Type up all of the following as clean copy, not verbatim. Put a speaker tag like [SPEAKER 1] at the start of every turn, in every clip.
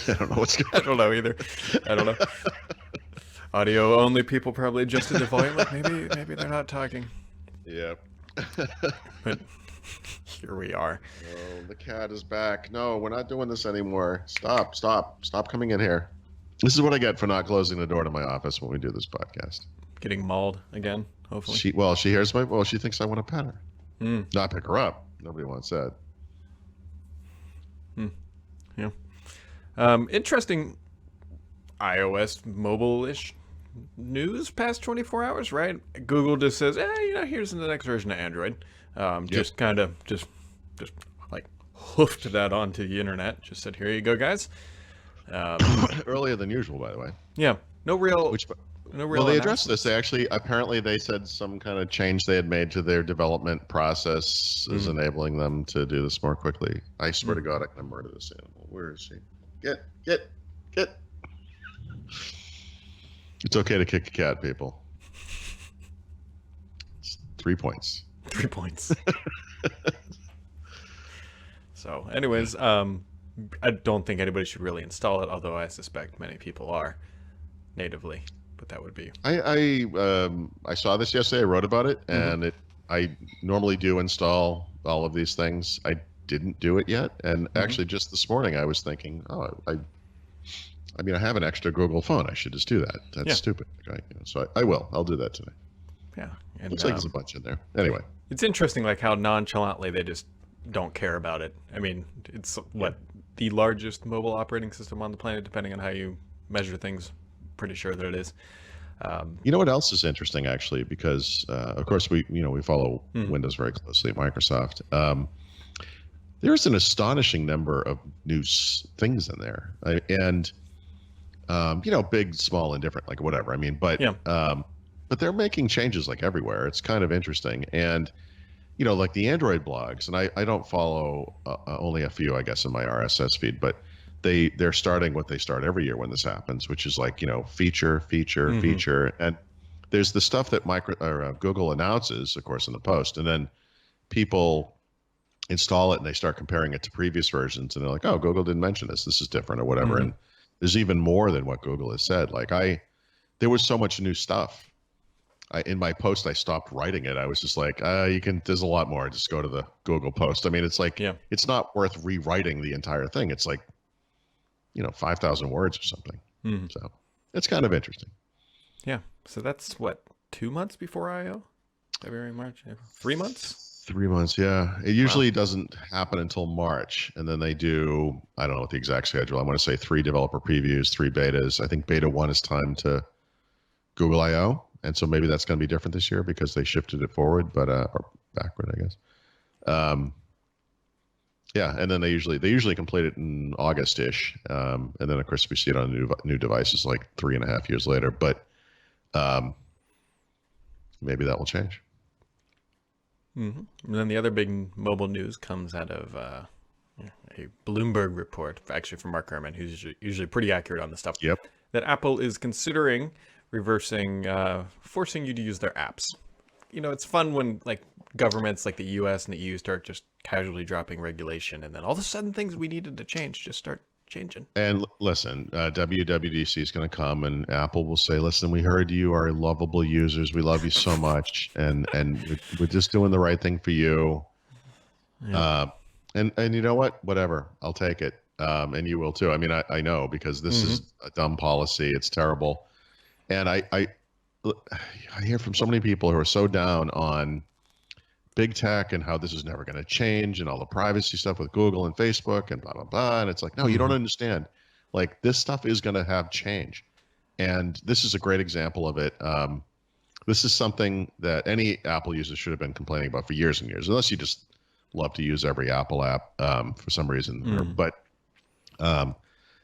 [SPEAKER 1] I don't know what's
[SPEAKER 2] I
[SPEAKER 1] going
[SPEAKER 2] don't know either. I don't know. Audio only people probably adjusted the volume. Like maybe they're not talking.
[SPEAKER 1] on. Yeah.
[SPEAKER 2] But here we are.
[SPEAKER 1] Oh, the cat is back. No, we're not doing this anymore. Stop, stop, stop coming in here. This is what I get for not closing the door to my office when we do this podcast.
[SPEAKER 2] Getting mauled again, hopefully.
[SPEAKER 1] She hears she thinks I want to pet her.
[SPEAKER 2] Mm,
[SPEAKER 1] Not pick her up. Nobody wants that.
[SPEAKER 2] yeah. Interesting iOS mobile-ish news past 24 hours, right? Google just says, here's the next version of Android. Just kind of just like hoofed that onto the internet. Just said, here you go, guys.
[SPEAKER 1] Earlier than usual, by the way.
[SPEAKER 2] Yeah, no real
[SPEAKER 1] They addressed this. Apparently they said some kind of change they had made to their development process is enabling them to do this more quickly. I swear to God, I'm gonna murder this animal. Where is she? Get. It's okay to kick a cat, people. It's 3 points.
[SPEAKER 2] 3 points. So, anyways, I don't think anybody should really install it, although I suspect many people are natively. But that would be.
[SPEAKER 1] I saw this yesterday. I wrote about it, and I normally do install all of these things. I didn't do it yet, and actually, just this morning, I was thinking, I have an extra Google phone. I should just do that. That's stupid. Okay? So I will. I'll do that today.
[SPEAKER 2] Yeah, and
[SPEAKER 1] Looks like there's a bunch in there. Anyway,
[SPEAKER 2] it's interesting, like how nonchalantly they just don't care about it. I mean, it's the largest mobile operating system on the planet, depending on how you measure things. Pretty sure that it is.
[SPEAKER 1] you know what else is interesting, actually, because of course we follow Windows very closely at Microsoft. There's an astonishing number of new things in there, and big, small, and different, like whatever. I mean, but they're making changes like everywhere. It's kind of interesting, and like the Android blogs, and I don't follow only a few, I guess, in my RSS feed, but they're starting what they start every year when this happens, which is like feature, and there's the stuff that Google announces, of course, in the post, and then people install it and they start comparing it to previous versions, and they're like, oh, Google didn't mention this. This is different or whatever. And there's even more than what Google has said. Like there was so much new stuff. In my post, I stopped writing it. I was just like, there's a lot more. Just go to the Google post. I mean, it's like, it's not worth rewriting the entire thing. It's like, 5,000 words or something. So it's kind of interesting.
[SPEAKER 2] Yeah. So that's 2 months before I/O? February, March, April. 3 months?
[SPEAKER 1] 3 months, yeah. It usually doesn't happen until March, and then they do, I don't know what the exact schedule. I want to say 3 developer previews, 3 betas. I think beta 1 is timed to Google I/O, and so maybe that's going to be different this year because they shifted it forward, or backward, I guess. Yeah, and then they usually complete it in August-ish, and then of course we see it on new devices like 3.5 years later. But maybe that will change.
[SPEAKER 2] And then the other big mobile news comes out of a Bloomberg report, actually from Mark Gurman, who's usually pretty accurate on this stuff.
[SPEAKER 1] Yep.
[SPEAKER 2] That Apple is considering reversing, forcing you to use their apps. It's fun when like governments like the U.S. and the EU start just casually dropping regulation, and then all of a sudden things we needed to change just start changing.
[SPEAKER 1] And listen, WWDC is going to come, and Apple will say, "Listen, we heard you are lovable users. We love you so much, and we're just doing the right thing for you." Yeah. And you know what? Whatever, I'll take it, and you will too. I mean, I know because this is a dumb policy. It's terrible, and I hear from so many people who are so down on big tech and how this is never going to change and all the privacy stuff with Google and Facebook and blah, blah, blah. And it's like, no, you don't understand. Like this stuff is going to have change. And this is a great example of it. This is something that any Apple user should have been complaining about for years and years, unless you just love to use every Apple app for some reason. But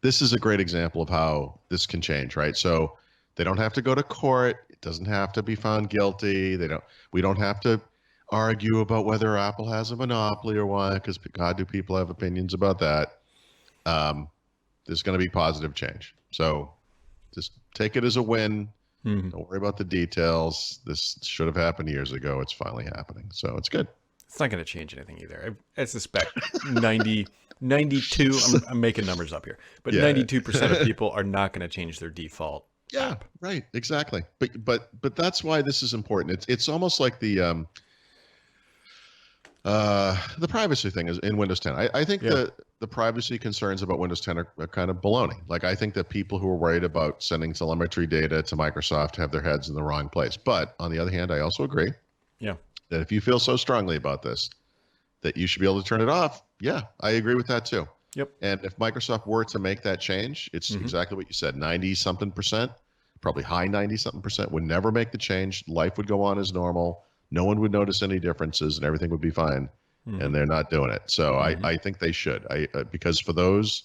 [SPEAKER 1] this is a great example of how this can change, right? So they don't have to go to court. It doesn't have to be found guilty. We don't have to argue about whether Apple has a monopoly or why, because God, do people have opinions about that. There's going to be positive change. So just take it as a win. Don't worry about the details. This should have happened years ago. It's finally happening. So it's good.
[SPEAKER 2] It's not going to change anything either. I suspect 92, I'm making numbers up here, but
[SPEAKER 1] Yeah.
[SPEAKER 2] 92% of people are not going to change their default.
[SPEAKER 1] Yeah, right, exactly. But that's why this is important. It's almost like the privacy thing is in Windows 10. I think the privacy concerns about Windows 10 are kind of baloney. Like, I think that people who are worried about sending telemetry data to Microsoft have their heads in the wrong place. But on the other hand, I also agree that if you feel so strongly about this, that you should be able to turn it off. Yeah, I agree with that too.
[SPEAKER 2] Yep.
[SPEAKER 1] And if Microsoft were to make that change, it's exactly what you said, 90-something%, probably high 90-something% would never make the change. Life would go on as normal. No one would notice any differences and everything would be fine. And they're not doing it. So I think they should. Because for those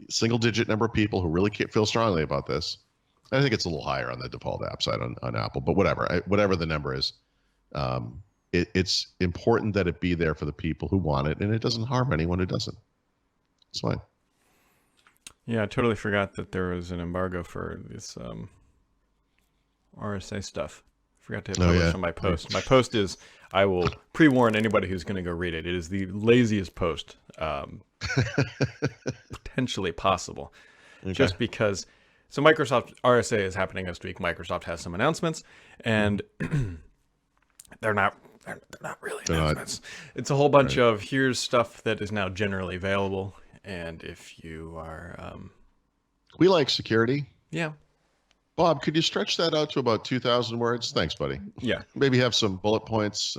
[SPEAKER 1] single-digit number of people who really feel strongly about this, I think it's a little higher on the default app side on Apple, but whatever the number is, it's important that it be there for the people who want it, and it doesn't harm anyone who doesn't. It's fine.
[SPEAKER 2] Yeah, I totally forgot that there was an embargo for this RSA stuff. Forgot to hit publish on my post. My post is, I will pre-warn anybody who's going to go read it. It is the laziest post potentially possible. Okay. Just because, so Microsoft RSA is happening this week. Microsoft has some announcements, and they're not really announcements. It's a whole bunch of, here's stuff that is now generally available, and if you are...
[SPEAKER 1] we like security.
[SPEAKER 2] Yeah.
[SPEAKER 1] Bob, could you stretch that out to about 2,000 words? Thanks, buddy.
[SPEAKER 2] Yeah.
[SPEAKER 1] Maybe have some bullet points.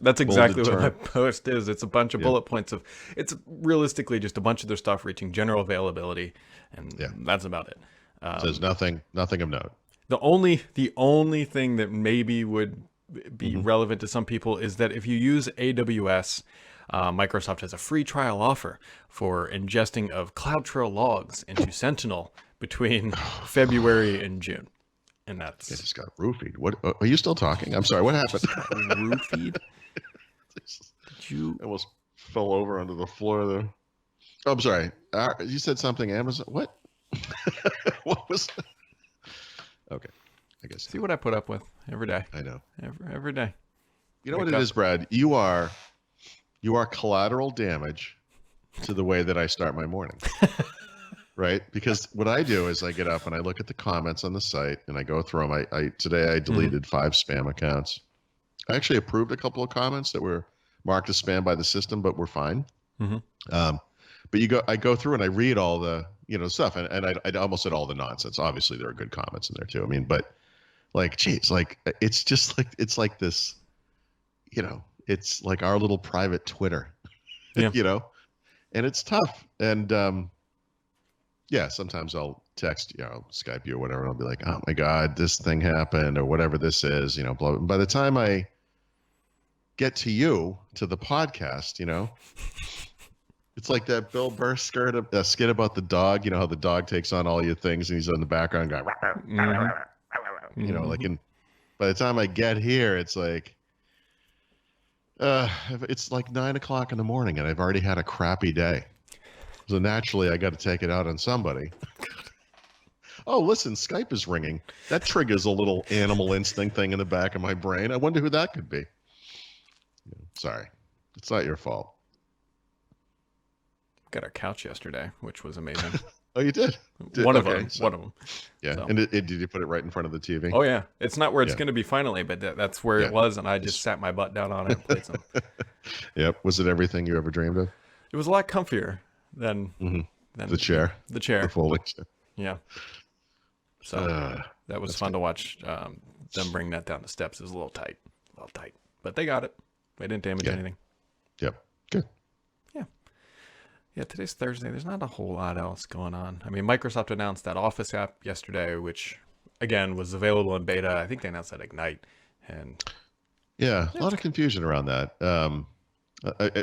[SPEAKER 2] That's exactly what my post is. It's a bunch of bullet points of, it's realistically just a bunch of their stuff reaching general availability, and that's about it.
[SPEAKER 1] Says nothing of note.
[SPEAKER 2] The only thing that maybe would be relevant to some people is that if you use AWS, Microsoft has a free trial offer for ingesting of CloudTrail logs into Sentinel between February and June. And that's...
[SPEAKER 1] I just got roofied. What, are you still talking? I'm sorry, what happened?
[SPEAKER 2] Roofied? Did you...
[SPEAKER 1] I almost fell over onto the floor there. Oh, I'm sorry. You said something Amazon... What? What was... Okay, I guess.
[SPEAKER 2] See what I put up with every day.
[SPEAKER 1] I know.
[SPEAKER 2] Every day.
[SPEAKER 1] You know what it is, Brad? You are collateral damage to the way that I start my morning. Right? Because what I do is I get up and I look at the comments on the site and I go through them. Today I deleted 5 spam accounts. I actually approved a couple of comments that were marked as spam by the system, but were fine. But I go through and I read all the stuff, and I almost said all the nonsense. Obviously, there are good comments in there too. I mean, but like, geez, like it's just like it's like this, it's like our little private Twitter, and it's tough. And sometimes I'll text, Skype you or whatever. And I'll be like, oh my God, this thing happened or whatever this is, blah. By the time I get to the podcast, it's like that Bill Burr skit about the dog, how the dog takes on all your things and he's in the background going, by the time I get here, it's like, it's like 9 o'clock in the morning and I've already had a crappy day. So naturally, I got to take it out on somebody. Oh, listen, Skype is ringing. That triggers a little animal instinct thing in the back of my brain. I wonder who that could be. Sorry. It's not your fault.
[SPEAKER 2] Got our couch yesterday, which was amazing.
[SPEAKER 1] Oh, you did?
[SPEAKER 2] One of them. One of them.
[SPEAKER 1] Yeah. So. And did you put it right in front of the TV?
[SPEAKER 2] Oh, yeah. It's not where it's going to be finally, but that's where it was, and I just sat my butt down on it and played some.
[SPEAKER 1] Yep. Was it everything you ever dreamed of?
[SPEAKER 2] It was a lot comfier than
[SPEAKER 1] the chair.
[SPEAKER 2] The chair.
[SPEAKER 1] The folding chair.
[SPEAKER 2] Yeah. So that was fun to watch them bring that down the steps. It was a little tight. But they got it. They didn't damage anything.
[SPEAKER 1] Yep. Good.
[SPEAKER 2] Yeah, today's Thursday. There's not a whole lot else going on. I mean, Microsoft announced that Office app yesterday, which, again, was available in beta. I think they announced that Ignite. And
[SPEAKER 1] a lot of confusion around that,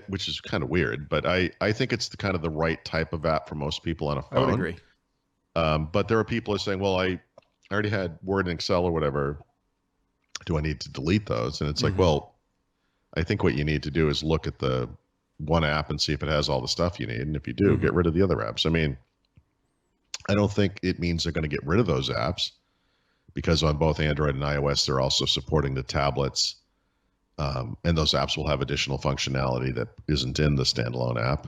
[SPEAKER 1] which is kind of weird. But I think it's the right type of app for most people on a phone.
[SPEAKER 2] I would agree.
[SPEAKER 1] But there are people who are saying, well, I already had Word and Excel or whatever. Do I need to delete those? And it's like, well, I think what you need to do is look at the one app and see if it has all the stuff you need. And if you do, get rid of the other apps. I mean, I don't think it means they're going to get rid of those apps because on both Android and iOS, they're also supporting the tablets And those apps will have additional functionality that isn't in the standalone app.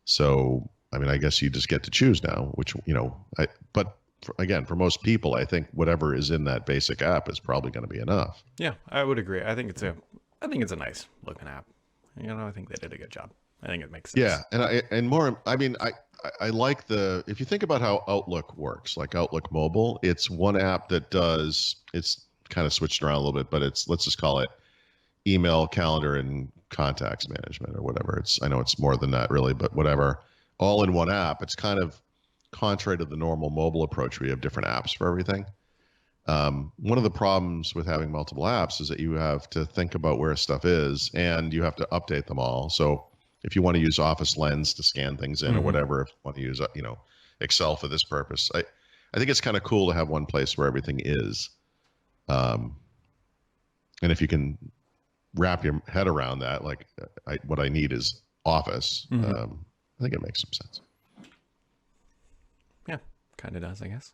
[SPEAKER 1] So, I mean, I guess you just get to choose now, which, again, for most people, I think whatever is in that basic app is probably going to be enough.
[SPEAKER 2] Yeah, I would agree. I think it's a nice looking app. I think they did a good job. I think it makes sense.
[SPEAKER 1] Yeah, I like if you think about how Outlook works, like Outlook Mobile, it's one app that it's kind of switched around a little bit, but let's just call it email, calendar, and contacts management or whatever. I know it's more than that really, but whatever, all in one app. It's kind of contrary to the normal mobile approach where you have different apps for everything. One of the problems with having multiple apps is that you have to think about where stuff is and you have to update them all. So if you want to use Office Lens to scan things in or whatever, if you want to use, Excel for this purpose, I think it's kind of cool to have one place where everything is. And if you can wrap your head around that, like what I need is Office, I think it makes some sense.
[SPEAKER 2] Yeah, kind of does, I guess.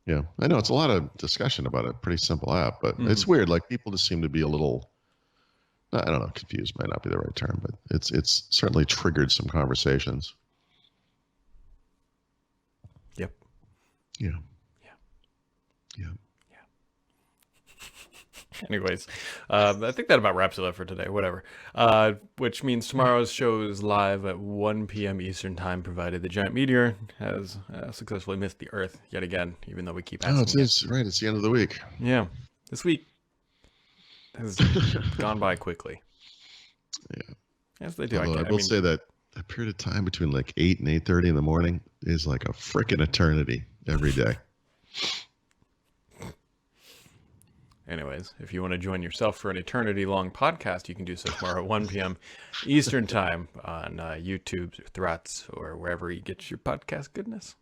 [SPEAKER 1] Yeah, I know it's a lot of discussion about a pretty simple app, but it's weird. Like people just seem to be a little, I don't know, confused might not be the right term, but it's certainly triggered some conversations.
[SPEAKER 2] Yep.
[SPEAKER 1] Yeah.
[SPEAKER 2] Yeah.
[SPEAKER 1] Yeah.
[SPEAKER 2] Anyways, I think that about wraps it up for today. Whatever. Which means tomorrow's show is live at 1 p.m. Eastern time, provided the giant meteor has successfully missed the Earth yet again, even though we keep asking.
[SPEAKER 1] It's right. It's the end of the week.
[SPEAKER 2] Yeah. This week has gone by quickly.
[SPEAKER 1] Yeah.
[SPEAKER 2] Yes, they do.
[SPEAKER 1] Although I will say that a period of time between like 8 and 8:30 in the morning is like a freaking eternity every day.
[SPEAKER 2] Anyways, if you want to join yourself for an eternity-long podcast, you can do so tomorrow at 1 p.m. Eastern time on YouTube, Threats, or wherever you get your podcast goodness.